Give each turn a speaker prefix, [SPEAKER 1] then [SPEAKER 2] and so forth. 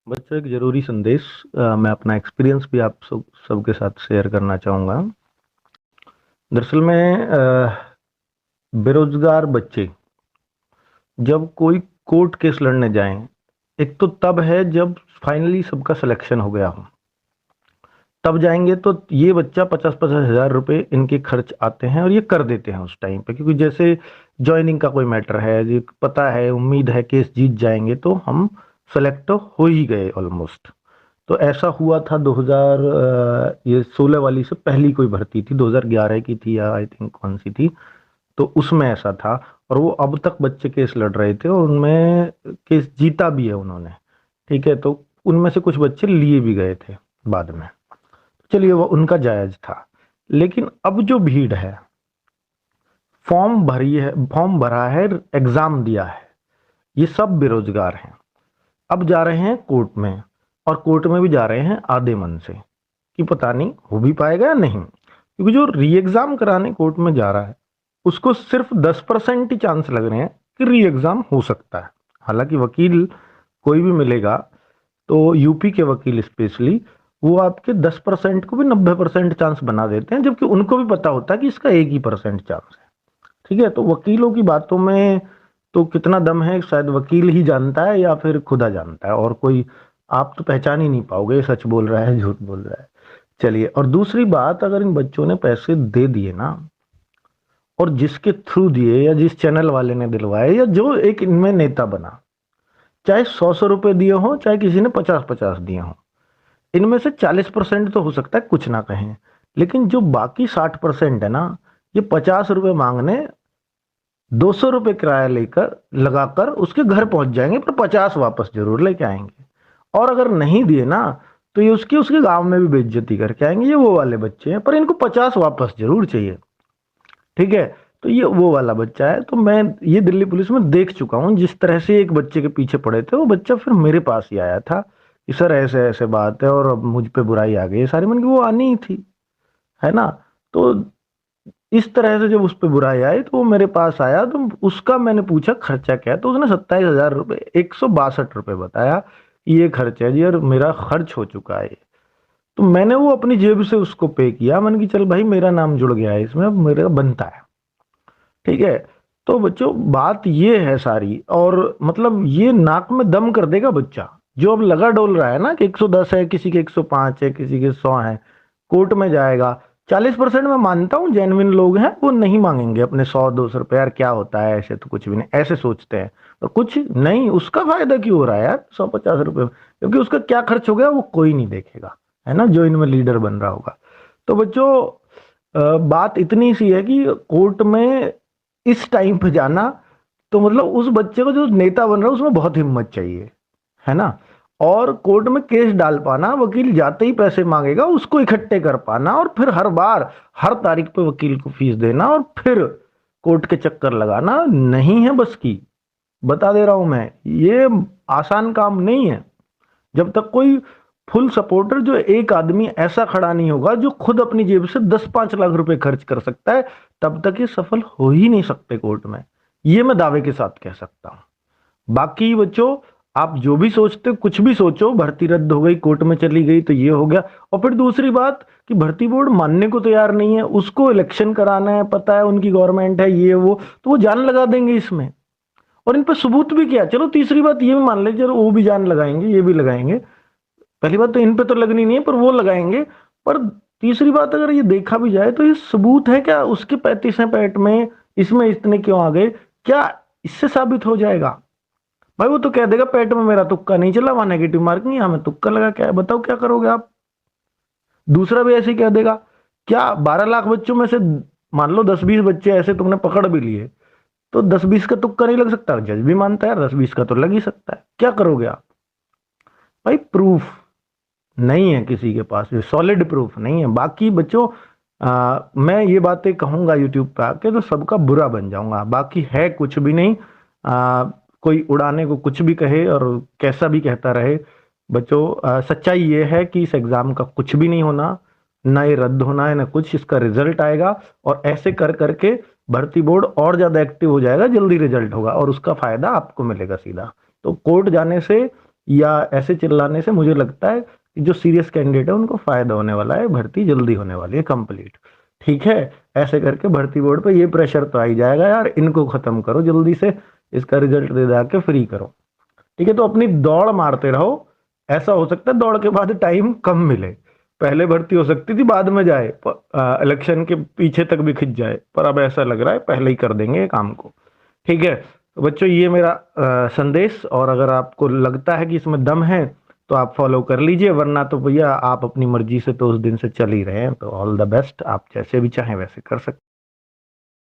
[SPEAKER 1] बच्चों एक ज़रूरी संदेश। मैं अपना एक्सपीरियंस भी आप सबके साथ शेयर करना चाहूँगा। दरअसल में बेरोज़गार बच्चे जब कोई कोर्ट केस लड़ने जाएँ, एक तो तब है जब फाइनली सबका सिलेक्शन हो गया हो। तब जाएँगे तो ये बच्चा 50-50 हज़ार रुपए इनके खर्च आते हैं और ये कर देते हैं उस टाइम पे, क्योंकि जैसे जॉइनिंग का कोई मैटर है, ये पता है, उम्मीद है केस जीत जाएँगे तो हम सेलेक्ट तो हो ही गए ऑलमोस्ट। तो ऐसा हुआ था 2016 वाली से पहली कोई भर्ती थी, 2011 की थी या आई थिंक कौन सी थी, तो उसमें ऐसा था। और वो अब तक बच्चे केस लड़ रहे थे और उनमें केस जीता भी है उन्होंने। ठीक है, तो उनमें से कुछ बच्चे लिए भी गए थे बाद में। चलिए, वो उनका जायज था। लेकिन अब जो भीड़ है, फॉर्म भरा है, एग्जाम दिया है, ये सब बेरोजगार हैं। अब जा रहे हैं कोर्ट में, और कोर्ट में भी जा रहे हैं आधे मन से कि पता नहीं हो भी पाएगा या नहीं, क्योंकि जो री एग्जाम कराने कोर्ट में जा रहा है उसको सिर्फ 10% ही चांस लग रहे हैं कि री एग्जाम हो सकता है। हालांकि वकील कोई भी मिलेगा तो यूपी के वकील स्पेशली वो आपके 10% को भी 90% चांस बना देते हैं, जबकि उनको भी पता होता है कि इसका 1% चांस है। ठीक है, तो वकीलों की बातों में तो कितना दम है शायद वकील ही जानता है या फिर खुदा जानता है, और कोई आप तो पहचान ही नहीं पाओगे सच बोल रहा है झूठ बोल रहा है। चलिए, और दूसरी बात, अगर इन बच्चों ने पैसे दे दिए ना, और जिसके थ्रू दिए या जिस चैनल वाले ने दिलवाए या जो एक इनमें नेता बना, चाहे 100 रुपए दिए हो चाहे किसी ने 50-50 दिए हो, इनमें से 40% तो हो सकता है कुछ ना कहें, लेकिन जो बाकी 60% है ना, ये 50 रुपए मांगने 200 रुपये किराया लेकर लगाकर उसके घर पहुंच जाएंगे, पर 50 वापस जरूर लेके आएंगे। और अगर नहीं दिए ना तो ये उसकी उसके गांव में भी बेइज्जती करके आएंगे। ये वो वाले बच्चे हैं, पर इनको 50 वापस जरूर चाहिए। ठीक है, तो ये वो वाला बच्चा है। तो मैं ये दिल्ली पुलिस में देख चुका हूँ, जिस तरह से एक बच्चे के पीछे पड़े थे, वो बच्चा फिर मेरे पास ही आया था कि सर ऐसे ऐसे बात है और अब मुझ पे बुराई आ गई है सारी। मन की वो आनी ही थी, है ना। तो इस तरह से जब उस पर बुराई आई तो वो मेरे पास आया, तो उसका मैंने पूछा खर्चा क्या है, तो उसने 27,000 रुपये 162 रुपये बताया कि ये खर्चा है जी, और मेरा खर्च हो चुका है। तो मैंने वो अपनी जेब से उसको पे किया। मैंने कि चल भाई, मेरा नाम जुड़ गया है इसमें, अब मेरा बनता है। ठीक है, तो बच्चों बात ये है सारी, और मतलब ये नाक में दम कर देगा बच्चा जो अब लगा डोल रहा है ना कि 110 है, किसी के 105 है, किसी के 100 है, कोर्ट में जाएगा। 40% मैं मानता हूँ जेन्युइन लोग हैं, वो नहीं मांगेंगे अपने 100-200 रुपए, यार क्या होता है, ऐसे तो कुछ भी नहीं, ऐसे सोचते हैं। और कुछ नहीं, उसका फायदा क्यों हो रहा है यार 150 रुपये, क्योंकि उसका क्या खर्च हो गया वो कोई नहीं देखेगा, है ना, जो इनमें लीडर बन रहा होगा। तो बच्चों बात इतनी सी है कि कोर्ट में इस टाइम पे जाना, तो मतलब उस बच्चे को जो नेता बन रहा है उसमें बहुत हिम्मत चाहिए, है ना। और कोर्ट में केस डाल पाना, वकील जाते ही पैसे मांगेगा, उसको इकट्ठे कर पाना, और फिर हर बार हर तारीख पे वकील को फीस देना, और फिर कोर्ट के चक्कर लगाना नहीं है बस की। बता दे रहा हूं मैं, ये आसान काम नहीं है। जब तक कोई फुल सपोर्टर, जो एक आदमी ऐसा खड़ा नहीं होगा जो खुद अपनी जेब से 10-5 लाख रुपए खर्च कर सकता है, तब तक ये सफल हो ही नहीं सकते कोर्ट में। ये मैं दावे के साथ कह सकता हूं। बाकी बच्चों, आप जो भी सोचते हो, कुछ भी सोचो, भर्ती रद्द हो गई, कोर्ट में चली गई तो ये हो गया। और फिर दूसरी बात कि भर्ती बोर्ड मानने को तैयार नहीं है, उसको इलेक्शन कराना है, पता है उनकी गवर्नमेंट है, ये वो, तो वो जान लगा देंगे इसमें। और इन पे सबूत भी क्या, चलो तीसरी बात ये भी मान ले, चलो वो भी जान लगाएंगे, ये भी लगाएंगे। पहली बात तो इन पे तो लगनी नहीं है, पर वो लगाएंगे। पर तीसरी बात, अगर ये देखा भी जाए तो ये सबूत है क्या, उसके 35 हैं पेट में, इसमें इतने क्यों आ गए, क्या इससे साबित हो जाएगा? भाई वो तो कह देगा पेट में मेरा तुक्का नहीं चला, वहां नेगेटिव मार्किंग, यहां में तुक्का लगा, क्या है बताओ, क्या करोगे आप? दूसरा भी ऐसे ही कह देगा। क्या 12 लाख बच्चों में से मान लो 10-20 बच्चे ऐसे तुमने पकड़ भी लिए, तो 10-20 का तुक्का नहीं लग सकता? जज भी मानता है 10-20 का तो लग ही सकता है, क्या करोगे आप? भाई प्रूफ नहीं है किसी के पास, सॉलिड प्रूफ नहीं है। बाकी बच्चों, मैं ये बातें कहूंगा यूट्यूब पे आके तो सबका बुरा बन जाऊंगा, बाकी है कुछ भी नहीं। कोई उड़ाने को कुछ भी कहे और कैसा भी कहता रहे, बच्चों सच्चाई ये है कि इस एग्जाम का कुछ भी नहीं होना, ना ये रद्द होना है ना कुछ, इसका रिजल्ट आएगा। और ऐसे कर करके भर्ती बोर्ड और ज्यादा एक्टिव हो जाएगा, जल्दी रिजल्ट होगा और उसका फायदा आपको मिलेगा सीधा। तो कोर्ट जाने से या ऐसे चिल्लाने से मुझे लगता है कि जो सीरियस कैंडिडेट है उनको फायदा होने वाला है, भर्ती जल्दी होने वाली है कंप्लीट। ठीक है, ऐसे करके भर्ती बोर्ड पे ये प्रेशर तो आ ही जाएगा यार, इनको खत्म करो जल्दी से, इसका रिजल्ट दे दा के फ्री करो। ठीक है, तो अपनी दौड़ मारते रहो। ऐसा हो सकता है दौड़ के बाद टाइम कम मिले, पहले भर्ती हो सकती थी बाद में जाए, इलेक्शन के पीछे तक भी खिंच जाए, पर अब ऐसा लग रहा है पहले ही कर देंगे काम को। ठीक है, तो बच्चों ये मेरा संदेश, और अगर आपको लगता है कि इसमें दम है तो आप फॉलो कर लीजिए, वरना तो भैया आप अपनी मर्जी से तो उस दिन से चल ही रहे हैं। तो ऑल द बेस्ट, आप जैसे भी चाहें वैसे कर सकते